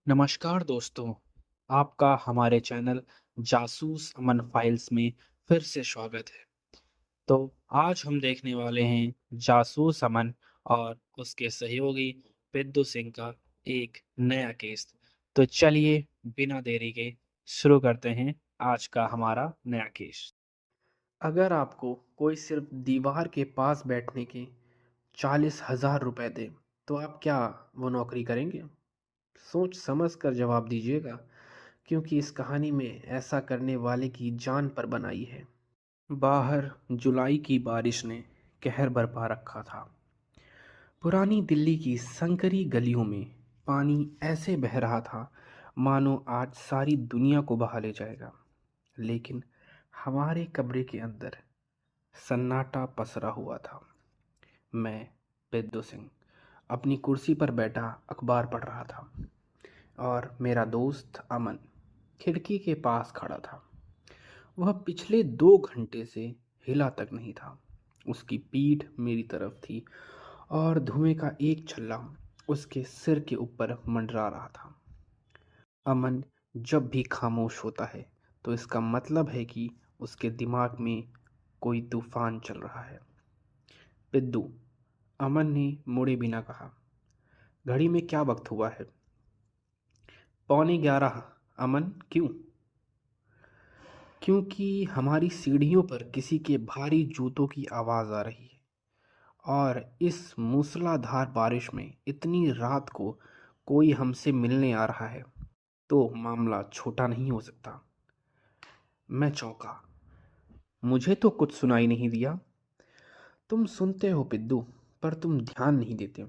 नमस्कार दोस्तों, आपका हमारे चैनल जासूस अमन फाइल्स में फिर से स्वागत है। तो आज हम देखने वाले हैं जासूस अमन और उसके सहयोगी पिद्दू सिंह का एक नया केस। तो चलिए बिना देरी के शुरू करते हैं आज का हमारा नया केस। अगर आपको कोई सिर्फ दीवार के पास बैठने के 40,000 रुपए दे, तो आप क्या वो नौकरी करेंगे? सोच समझ कर जवाब दीजिएगा, क्योंकि इस कहानी में ऐसा करने वाले की जान पर बनाई है। बाहर जुलाई की बारिश ने कहर बरपा रखा था। पुरानी दिल्ली की संकरी गलियों में पानी ऐसे बह रहा था मानो आज सारी दुनिया को बहा ले जाएगा। लेकिन हमारे कमरे के अंदर सन्नाटा पसरा हुआ था। मैं, पेद्दू सिंह, अपनी कुर्सी पर बैठा अखबार पढ़ रहा था और मेरा दोस्त अमन खिड़की के पास खड़ा था। वह पिछले 2 घंटे से हिला तक नहीं था। उसकी पीठ मेरी तरफ थी और धुएं का एक छल्ला उसके सिर के ऊपर मंडरा रहा था। अमन जब भी खामोश होता है तो इसका मतलब है कि उसके दिमाग में कोई तूफान चल रहा है। पिद्दू, अमन ने मुड़े बिना कहा, घड़ी में क्या वक्त हुआ है? 11:15। अमन, क्यों? क्योंकि हमारी सीढ़ियों पर किसी के भारी जूतों की आवाज़ आ रही है और इस मूसलाधार बारिश में इतनी रात को कोई हमसे मिलने आ रहा है, तो मामला छोटा नहीं हो सकता। मैं चौंका। मुझे तो कुछ सुनाई नहीं दिया। तुम सुनते हो पिद्दू, पर तुम ध्यान नहीं देते।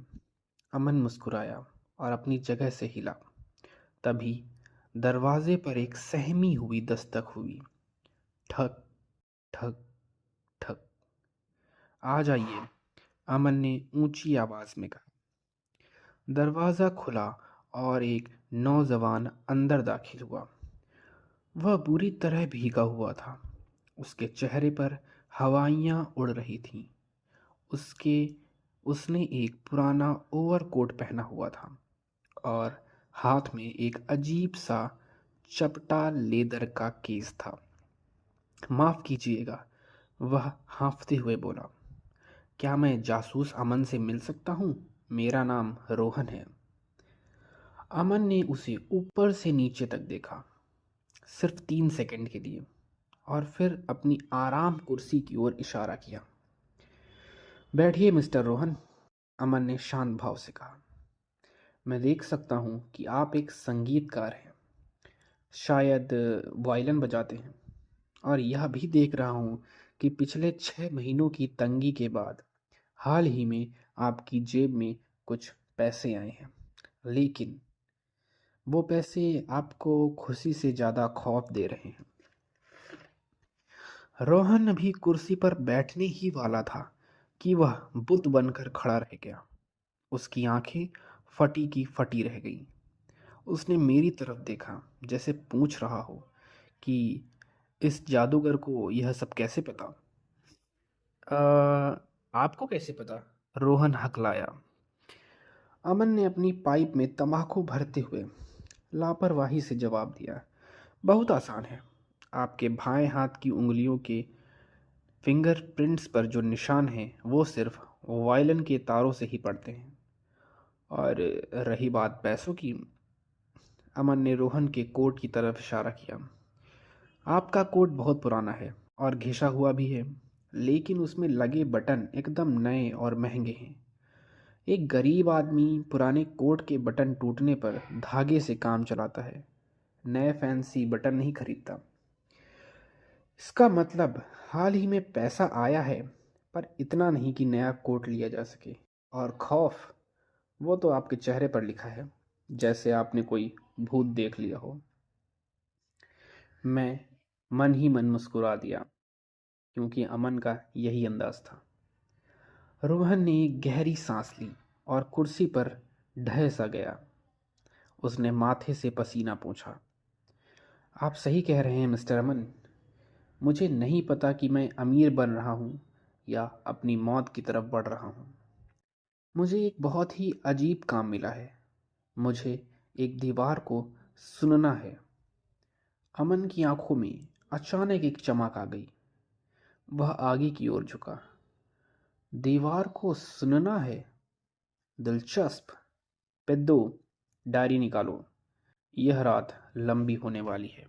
अमन मुस्कुराया और अपनी जगह से हिला। तभी दरवाजे पर एक सहमी हुई दस्तक हुई। ठक ठक ठक। आ जाइए, अमन ने ऊंची आवाज में कहा। दरवाज़ा खुला और एक नौजवान अंदर दाखिल हुआ। वह बुरी तरह भीगा हुआ था। उसके चेहरे पर हवाइयाँ उड़ रही थीं। उसके उसने एक पुराना ओवरकोट पहना हुआ था और हाथ में एक अजीब सा चपटा लेदर का केस था। माफ़ कीजिएगा, वह हाँफते हुए बोला। क्या मैं जासूस अमन से मिल सकता हूँ? मेरा नाम रोहन है। अमन ने उसे ऊपर से नीचे तक देखा, सिर्फ 3 सेकंड के लिए, और फिर अपनी आराम कुर्सी की ओर इशारा किया। बैठिए मिस्टर रोहन, अमन ने शांत भाव से कहा। मैं देख सकता हूँ कि आप एक संगीतकार हैं, शायद वायलिन बजाते हैं, और यह भी देख रहा हूँ कि पिछले 6 महीनों की तंगी के बाद हाल ही में आपकी जेब में कुछ पैसे आए हैं। लेकिन वो पैसे आपको खुशी से ज़्यादा खौफ दे रहे हैं। रोहन अभी कुर्सी पर बैठने ही वाला था कि वह बुत बनकर खड़ा रह गया। उसकी आंखें फटी की फटी रह गईं। उसने मेरी तरफ देखा, जैसे पूछ रहा हो कि इस जादूगर को यह सब कैसे पता। आपको कैसे पता? रोहन हकलाया। अमन ने अपनी पाइप में तंबाकू भरते हुए लापरवाही से जवाब दिया। बहुत आसान है। आपके बाएं हाथ की उंगलियों के फिंगरप्रिंट्स पर जो निशान हैं वो सिर्फ वायलिन के तारों से ही पड़ते हैं। और रही बात पैसों की, अमन ने रोहन के कोट की तरफ इशारा किया। आपका कोट बहुत पुराना है और घिसा हुआ भी है, लेकिन उसमें लगे बटन एकदम नए और महंगे हैं। एक गरीब आदमी पुराने कोट के बटन टूटने पर धागे से काम चलाता है, नए फैंसी बटन नहीं खरीदता। इसका मतलब हाल ही में पैसा आया है, पर इतना नहीं कि नया कोट लिया जा सके। और खौफ, वो तो आपके चेहरे पर लिखा है, जैसे आपने कोई भूत देख लिया हो। मैं मन ही मन मुस्कुरा दिया, क्योंकि अमन का यही अंदाज था। रोहन ने एक गहरी सांस ली और कुर्सी पर ढह सा गया। उसने माथे से पसीना पोंछा। आप सही कह रहे हैं मिस्टर अमन। मुझे नहीं पता कि मैं अमीर बन रहा हूँ या अपनी मौत की तरफ बढ़ रहा हूँ। मुझे एक बहुत ही अजीब काम मिला है। मुझे एक दीवार को सुनना है। अमन की आंखों में अचानक एक चमक आ गई। वह आगे की ओर झुका। दीवार को सुनना है? दिलचस्प। पेद्दो, डायरी निकालो। यह रात लंबी होने वाली है।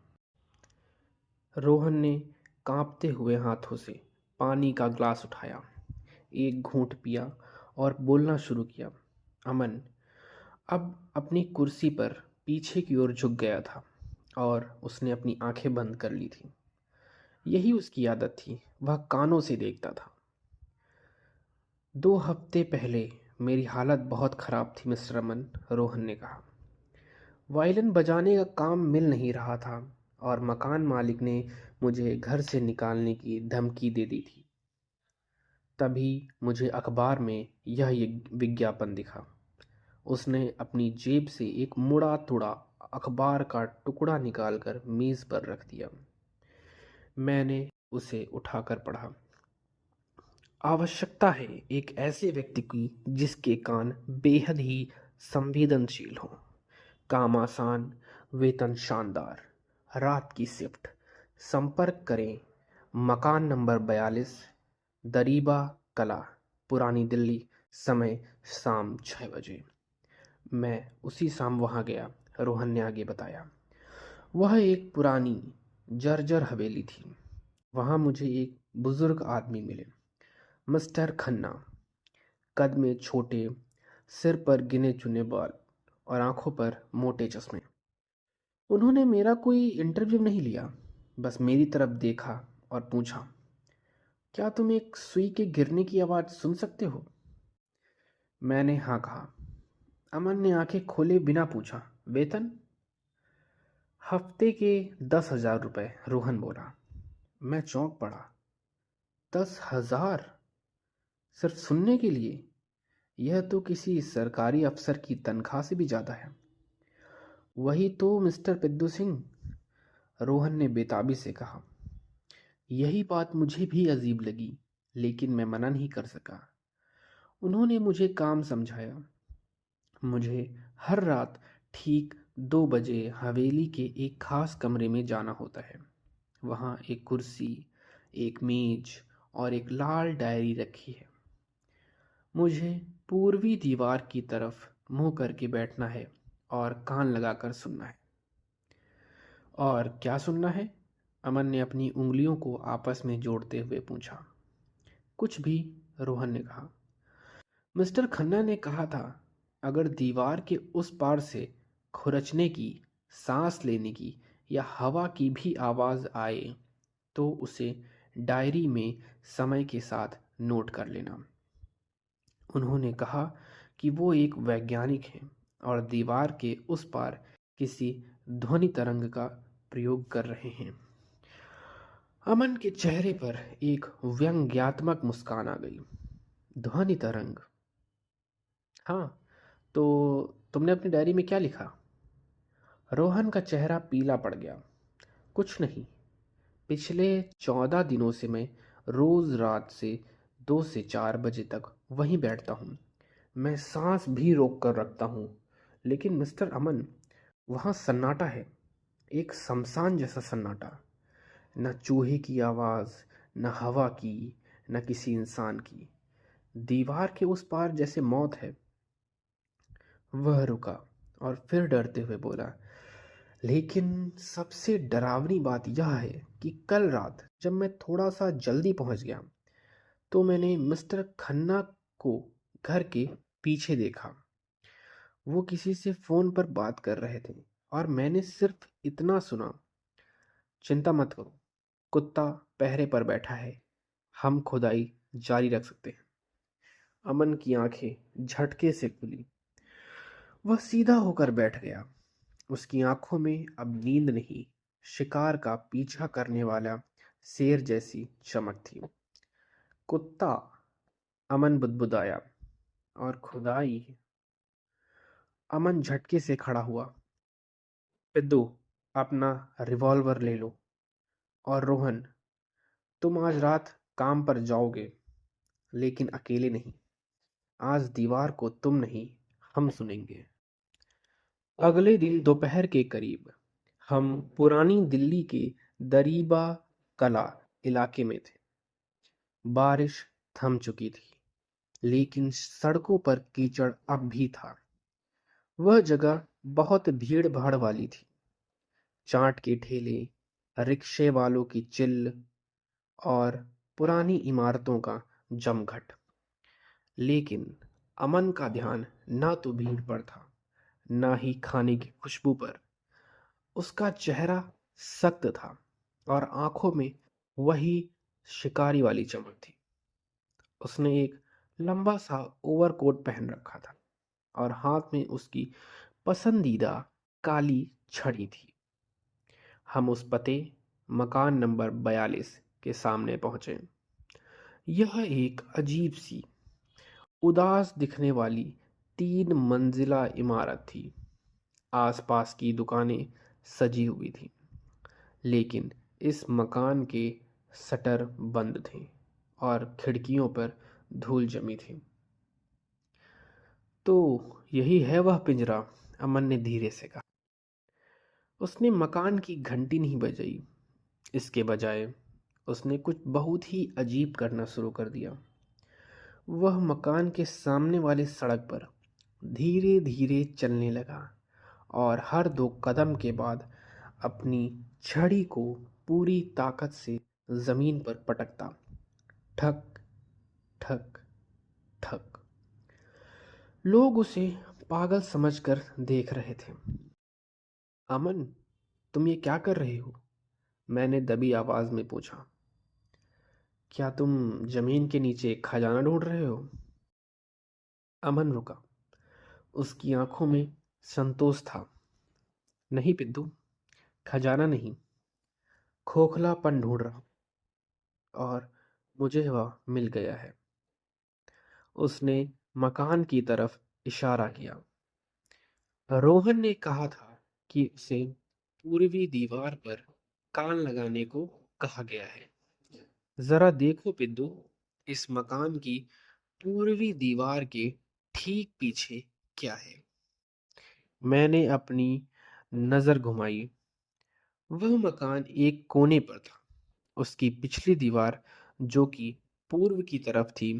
रोहन ने कांपते हुए हाथों से पानी का ग्लास उठाया, एक घूंट पिया और बोलना शुरू किया। अमन अब अपनी कुर्सी पर पीछे की ओर झुक गया था और उसने अपनी आंखें बंद कर ली थी। यही उसकी आदत थी, वह कानों से देखता था। 2 हफ्ते पहले मेरी हालत बहुत ख़राब थी मिस्टर अमन, रोहन ने कहा। वायलिन बजाने का काम मिल नहीं रहा था और मकान मालिक ने मुझे घर से निकालने की धमकी दे दी थी। तभी मुझे अखबार में यह विज्ञापन दिखा। उसने अपनी जेब से एक मुड़ा तुड़ा अखबार का टुकड़ा निकालकर मेज़ पर रख दिया। मैंने उसे उठाकर पढ़ा। आवश्यकता है एक ऐसे व्यक्ति की जिसके कान बेहद ही संवेदनशील हों। काम आसान, वेतन शानदार, रात की शिफ्ट। संपर्क करें मकान नंबर 42, दरीबा कला, पुरानी दिल्ली। समय शाम 6 बजे। मैं उसी शाम वहाँ गया, रोहन ने आगे बताया। वह एक पुरानी जर्जर हवेली थी। वहाँ मुझे एक बुजुर्ग आदमी मिले, मिस्टर खन्ना। कद में छोटे, सिर पर गिने चुने बाल और आंखों पर मोटे चश्मे। उन्होंने मेरा कोई इंटरव्यू नहीं लिया, बस मेरी तरफ देखा और पूछा, क्या तुम एक सुई के गिरने की आवाज़ सुन सकते हो? मैंने हाँ कहा। अमन ने आंखें खोले बिना पूछा, वेतन? हफ्ते के 10,000 रुपये, रोहन बोला। मैं चौंक पड़ा। 10,000 सिर्फ सुनने के लिए? यह तो किसी सरकारी अफसर की तनख्वाह से भी ज़्यादा है। वही तो मिस्टर पेद्दू सिंह, रोहन ने बेताबी से कहा। यही बात मुझे भी अजीब लगी, लेकिन मैं मना नहीं कर सका। उन्होंने मुझे काम समझाया। मुझे हर रात ठीक 2 बजे हवेली के एक खास कमरे में जाना होता है। वहाँ एक कुर्सी, एक मेज और एक लाल डायरी रखी है। मुझे पूर्वी दीवार की तरफ मुंह करके बैठना है और कान लगाकर सुनना है। और क्या सुनना है? अमन ने अपनी उंगलियों को आपस में जोड़ते हुए पूछा। कुछ भी, रोहन ने कहा। मिस्टर खन्ना ने कहा था, अगर दीवार के उस पार से खुरचने की, सांस लेने की या हवा की भी आवाज़ आए तो उसे डायरी में समय के साथ नोट कर लेना। उन्होंने कहा कि वो एक वैज्ञानिक हैं और दीवार के उस पार किसी ध्वनि तरंग का प्रयोग कर रहे हैं। अमन के चेहरे पर एक व्यंग्यात्मक मुस्कान आ गई। ध्वनि तरंग? हाँ, तो तुमने अपनी डायरी में क्या लिखा? रोहन का चेहरा पीला पड़ गया। कुछ नहीं। पिछले 14 दिनों से मैं रोज रात से 2 से 4 बजे तक वहीं बैठता हूँ। मैं सांस भी रोक कर रखता हूँ। लेकिन मिस्टर अमन, वहाँ सन्नाटा है, एक शमशान जैसा सन्नाटा। न चूहे की आवाज़, न हवा की, न किसी इंसान की। दीवार के उस पार जैसे मौत है। वह रुका और फिर डरते हुए बोला, लेकिन सबसे डरावनी बात यह है कि कल रात जब मैं थोड़ा सा जल्दी पहुंच गया तो मैंने मिस्टर खन्ना को घर के पीछे देखा। वो किसी से फोन पर बात कर रहे थे और मैंने सिर्फ इतना सुना, चिंता मत करो, कुत्ता पहरे पर बैठा है, हम खुदाई जारी रख सकते हैं। अमन की आंखें झटके से खुली। वह सीधा होकर बैठ गया। उसकी आंखों में अब नींद नहीं, शिकार का पीछा करने वाला शेर जैसी चमक थी। कुत्ता? अमन बुदबुदाया। और खुदाई? अमन झटके से खड़ा हुआ। पिद्दू, अपना रिवॉल्वर ले लो। और रोहन, तुम आज रात काम पर जाओगे, लेकिन अकेले नहीं। आज दीवार को तुम नहीं, हम सुनेंगे। अगले दिन दोपहर के करीब हम पुरानी दिल्ली के दरीबा कला इलाके में थे। बारिश थम चुकी थी, लेकिन सड़कों पर कीचड़ अब भी था। वह जगह बहुत भीड़ भाड़ वाली थी। चाट के ठेले, रिक्शे वालों की चिल्ल और पुरानी इमारतों का जमघट। लेकिन अमन का ध्यान ना तो भीड़ पर था, ना ही खाने की खुशबू पर। उसका चेहरा सख्त था और आंखों में वही शिकारी वाली चमक थी। उसने एक लंबा सा ओवरकोट पहन रखा था और हाथ में उसकी पसंदीदा काली छड़ी थी। हम उस पते, मकान नंबर 42 के सामने पहुंचे। यह एक अजीब सी, उदास दिखने वाली 3 मंजिला इमारत थी। आसपास की दुकानें सजी हुई थीं, लेकिन इस मकान के शटर बंद थे और खिड़कियों पर धूल जमी थी। तो यही है वह पिंजरा, अमन ने धीरे से कहा। उसने मकान की घंटी नहीं बजाई। इसके बजाय उसने कुछ बहुत ही अजीब करना शुरू कर दिया। वह मकान के सामने वाली सड़क पर धीरे धीरे चलने लगा और हर 2 कदम के बाद अपनी छड़ी को पूरी ताकत से जमीन पर पटकता। ठक ठक ठक। लोग उसे पागल समझकर देख रहे थे। अमन, तुम ये क्या कर रहे हो? मैंने दबी आवाज में पूछा। क्या तुम जमीन के नीचे खजाना ढूंढ रहे हो? अमन रुका। उसकी आंखों में संतोष था। नहीं पिद्दू, खजाना नहीं, खोखलापन ढूंढ रहा हूं, और मुझे वह मिल गया है। उसने मकान की तरफ इशारा किया। रोहन ने कहा था कि उसे पूर्वी दीवार पर कान लगाने को कहा गया है। जरा देखो पिद्दू, इस मकान की पूर्वी दीवार के ठीक पीछे क्या है? मैंने अपनी नजर घुमाई। वह मकान एक कोने पर था। उसकी पिछली दीवार, जो कि पूर्व की तरफ थी,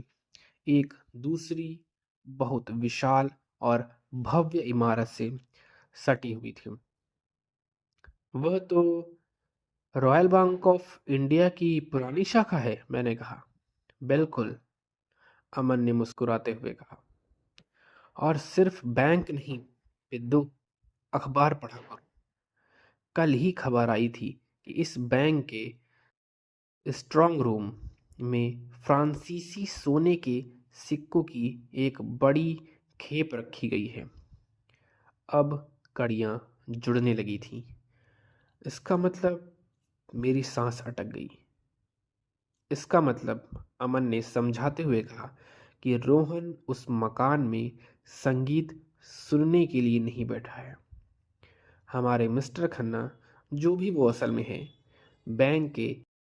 एक दूसरी बहुत विशाल और भव्य इमारत से सटी हुई थी। वह तो रॉयल बैंक ऑफ इंडिया की पुरानी शाखा है, मैंने कहा। बिल्कुल, अमन ने मुस्कुराते हुए कहा। और सिर्फ बैंक नहीं पिद्दू, अखबार पढ़ा करो। कल ही खबर आई थी कि इस बैंक के स्ट्रांग रूम में फ्रांसीसी सोने के सिक्कों की एक बड़ी खेप रखी गई है। अब कड़ियां जुड़ने लगी थीं। इसका मतलब, मेरी सांस अटक गई। इसका मतलब, अमन ने समझाते हुए कहा, कि रोहन उस मकान में संगीत सुनने के लिए नहीं बैठा है। हमारे मिस्टर खन्ना, जो भी वो असल में है, बैंक के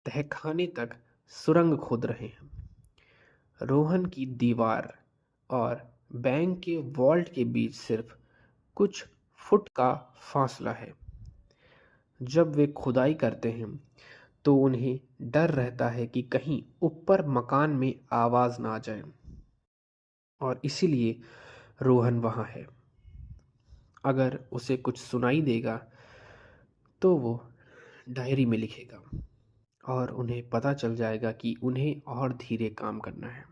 तहखाने तक सुरंग खोद रहे हैं। रोहन की दीवार और बैंक के वॉल्ट के बीच सिर्फ कुछ फुट का फासला है। जब वे खुदाई करते हैं तो उन्हें डर रहता है कि कहीं ऊपर मकान में आवाज ना आ जाए, और इसीलिए रोहन वहां है। अगर उसे कुछ सुनाई देगा तो वो डायरी में लिखेगा और उन्हें पता चल जाएगा कि उन्हें और धीरे काम करना है।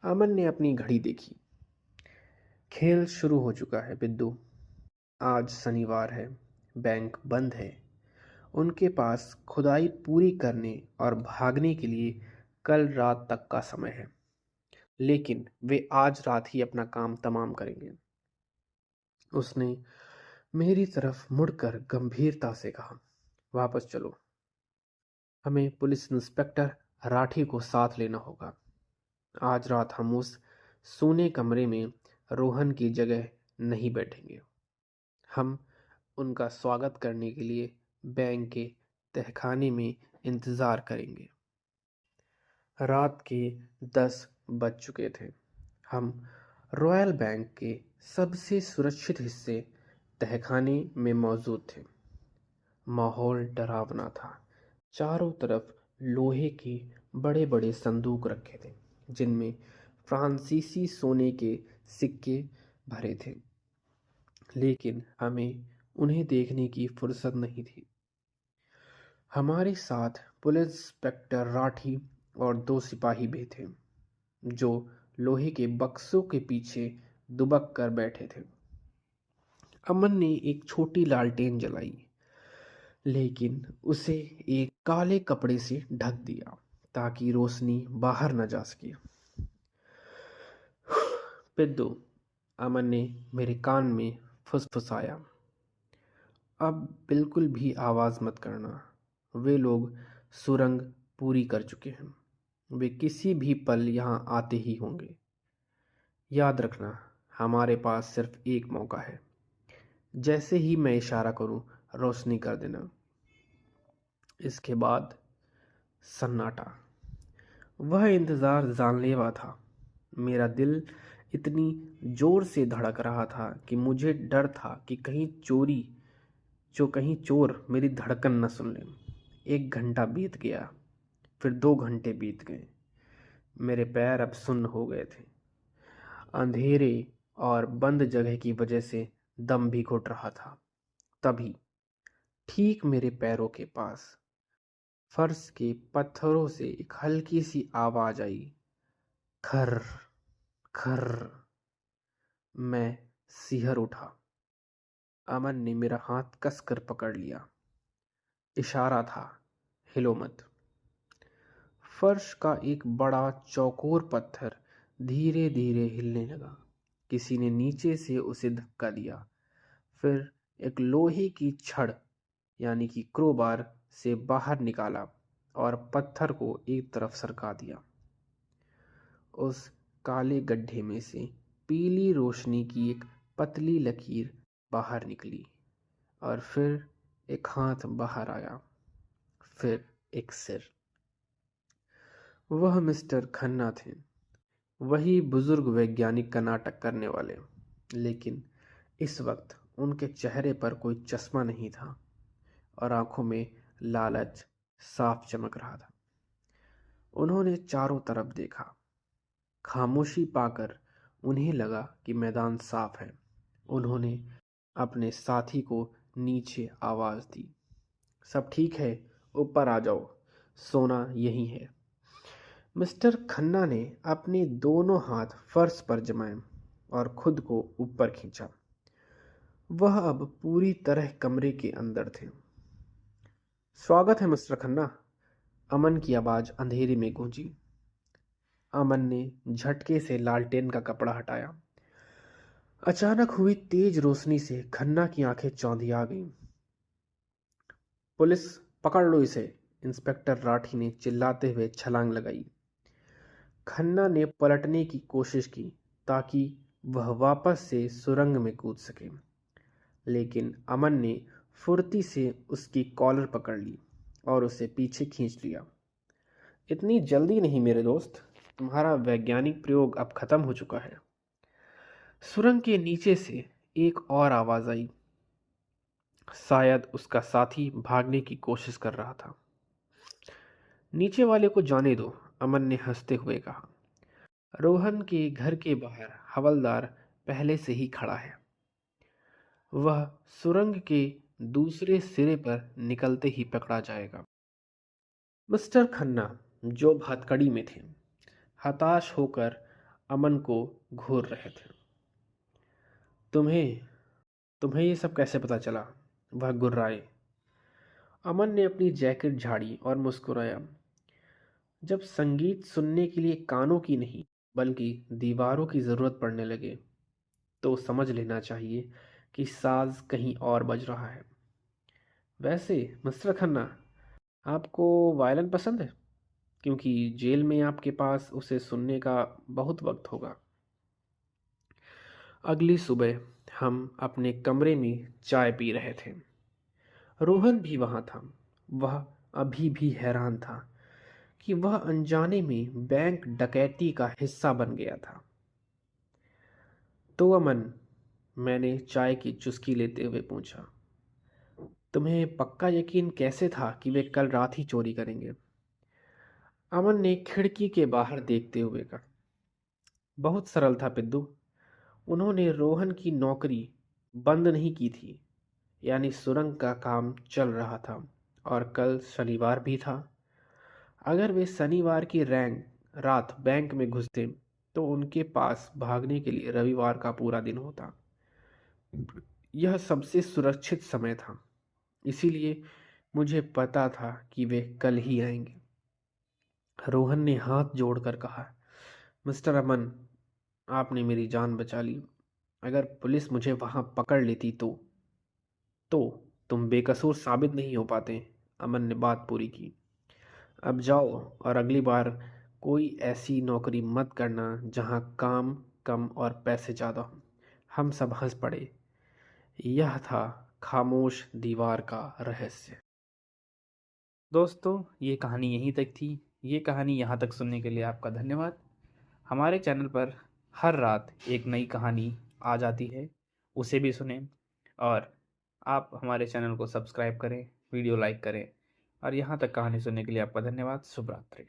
अमन ने अपनी घड़ी देखी। खेल शुरू हो चुका है बिद्दू। आज शनिवार है, बैंक बंद है। उनके पास खुदाई पूरी करने और भागने के लिए कल रात तक का समय है, लेकिन वे आज रात ही अपना काम तमाम करेंगे। उसने मेरी तरफ मुड़कर गंभीरता से कहा, वापस चलो। हमें पुलिस इंस्पेक्टर राठी को साथ लेना होगा। आज रात हम उस सोने कमरे में रोहन की जगह नहीं बैठेंगे। हम उनका स्वागत करने के लिए बैंक के तहखाने में इंतजार करेंगे। रात के 10 बज चुके थे। हम रॉयल बैंक के सबसे सुरक्षित हिस्से तहखाने में मौजूद थे। माहौल डरावना था। चारों तरफ लोहे के बड़े बड़े संदूक रखे थे जिनमें फ्रांसीसी सोने के सिक्के भरे थे, लेकिन हमें उन्हें देखने की फुर्सत नहीं थी। हमारे साथ पुलिस इंस्पेक्टर राठी और दो सिपाही भी थे जो लोहे के बक्सों के पीछे दुबक कर बैठे थे। अमन ने एक छोटी लालटेन जलाई, लेकिन उसे एक काले कपड़े से ढक दिया ताकि रोशनी बाहर न जा सके। पिद्दू, अमन ने मेरे कान में फुसफुसाया, अब बिल्कुल भी आवाज़ मत करना। वे लोग सुरंग पूरी कर चुके हैं। वे किसी भी पल यहाँ आते ही होंगे। याद रखना, हमारे पास सिर्फ एक मौका है। जैसे ही मैं इशारा करूं, रोशनी कर देना। इसके बाद सन्नाटा। वह इंतज़ार जानलेवा था। मेरा दिल इतनी ज़ोर से धड़क रहा था कि मुझे डर था कि कहीं चोर मेरी धड़कन न सुन ले। 1 घंटा बीत गया, फिर 2 घंटे बीत गए। मेरे पैर अब सुन्न हो गए थे। अंधेरे और बंद जगह की वजह से दम भी घुट रहा था। तभी ठीक मेरे पैरों के पास फर्श के पत्थरों से एक हल्की सी आवाज आई, खर खर। मैं सिहर उठा। अमन ने मेरा हाथ कसकर पकड़ लिया। इशारा था, हिलो मत। फर्श का एक बड़ा चौकोर पत्थर धीरे धीरे हिलने लगा। किसी ने नीचे से उसे धक्का दिया। फिर एक लोहे की छड़ यानी कि क्रोबार से बाहर निकाला और पत्थर को एक तरफ सरका दिया। उस काले गड्ढे में से पीली रोशनी की एक पतली लकीर बाहर निकली और फिर एक हाथ बाहर आया, फिर एक सिर। वह मिस्टर खन्ना थे, वही बुजुर्ग वैज्ञानिक का नाटक करने वाले, लेकिन इस वक्त उनके चेहरे पर कोई चश्मा नहीं था और आंखों में लालच साफ चमक रहा था। उन्होंने चारों तरफ देखा। खामोशी पाकर उन्हें लगा कि मैदान साफ है। उन्होंने अपने साथी को नीचे आवाज दी, सब ठीक है, ऊपर आ जाओ, सोना यही है। मिस्टर खन्ना ने अपने दोनों हाथ फर्श पर जमाए और खुद को ऊपर खींचा। वह अब पूरी तरह कमरे के अंदर थे। स्वागत है मिस्टर खन्ना, अमन की आवाज अंधेरे में गूंजी। अमन ने झटके से लालटेन का कपड़ा हटाया। अचानक हुई तेज रोशनी से खन्ना की आंखें चौंधिया गईं। पुलिस, पकड़ लो इसे, इंस्पेक्टर राठी ने चिल्लाते हुए छलांग लगाई। खन्ना ने पलटने की कोशिश की ताकि वह वापस से सुरंग में कूद सके, लेकिन अमन ने फुर्ती से उसकी कॉलर पकड़ ली और उसे पीछे खींच लिया। इतनी जल्दी नहीं मेरे दोस्त, तुम्हारा वैज्ञानिक प्रयोग अब खत्म हो चुका है। सुरंग के नीचे से एक और आवाज आई। शायद उसका साथी भागने की कोशिश कर रहा था। नीचे वाले को जाने दो, अमन ने हंसते हुए कहा। रोहन के घर के बाहर हवलदार पहले से ही खड़ा है। वह सुरंग के दूसरे सिरे पर निकलते ही पकड़ा जाएगा। मिस्टर खन्ना, जो हथकड़ी में थे, हताश होकर अमन को घूर रहे थे। तुम्हें तुम्हें ये सब कैसे पता चला? वह गुर्राए। अमन ने अपनी जैकेट झाड़ी और मुस्कुराया। जब संगीत सुनने के लिए कानों की नहीं बल्कि दीवारों की ज़रूरत पड़ने लगे तो समझ लेना चाहिए कि साज कहीं और बज रहा है। वैसे मिस्टर खन्ना, आपको वायलिन पसंद है? क्योंकि जेल में आपके पास उसे सुनने का बहुत वक्त होगा। अगली सुबह हम अपने कमरे में चाय पी रहे थे। रोहन भी वहाँ था। वह अभी भी हैरान था कि वह अनजाने में बैंक डकैती का हिस्सा बन गया था। तो अमन, मैंने चाय की चुस्की लेते हुए पूछा। तुम्हें पक्का यकीन कैसे था कि वे कल रात ही चोरी करेंगे? अमन ने खिड़की के बाहर देखते हुए कहा। बहुत सरल था पिद्दू। उन्होंने रोहन की नौकरी बंद नहीं की थी, यानी सुरंग का काम चल रहा था और कल शनिवार भी था। अगर वे शनिवार की रैंक रात बैंक में घुसते तो उनके पास भागने के लिए रविवार का पूरा दिन होता। यह सबसे सुरक्षित समय था, इसीलिए मुझे पता था कि वे कल ही आएंगे। रोहन ने हाथ जोड़कर कहा, मिस्टर अमन, आपने मेरी जान बचा ली। अगर पुलिस मुझे वहां पकड़ लेती तो तुम बेकसूर साबित नहीं हो पाते। अमन ने बात पूरी की। अब जाओ और अगली बार कोई ऐसी नौकरी मत करना जहां काम कम और पैसे ज़्यादा हो। हम सब हंस पड़े। यह था खामोश दीवार का रहस्य। दोस्तों, ये कहानी यहीं तक थी। ये कहानी यहाँ तक सुनने के लिए आपका धन्यवाद। हमारे चैनल पर हर रात एक नई कहानी आ जाती है, उसे भी सुनें। और आप हमारे चैनल को सब्सक्राइब करें, वीडियो लाइक करें। और यहाँ तक कहानी सुनने के लिए आपका धन्यवाद। शुभ रात्रि।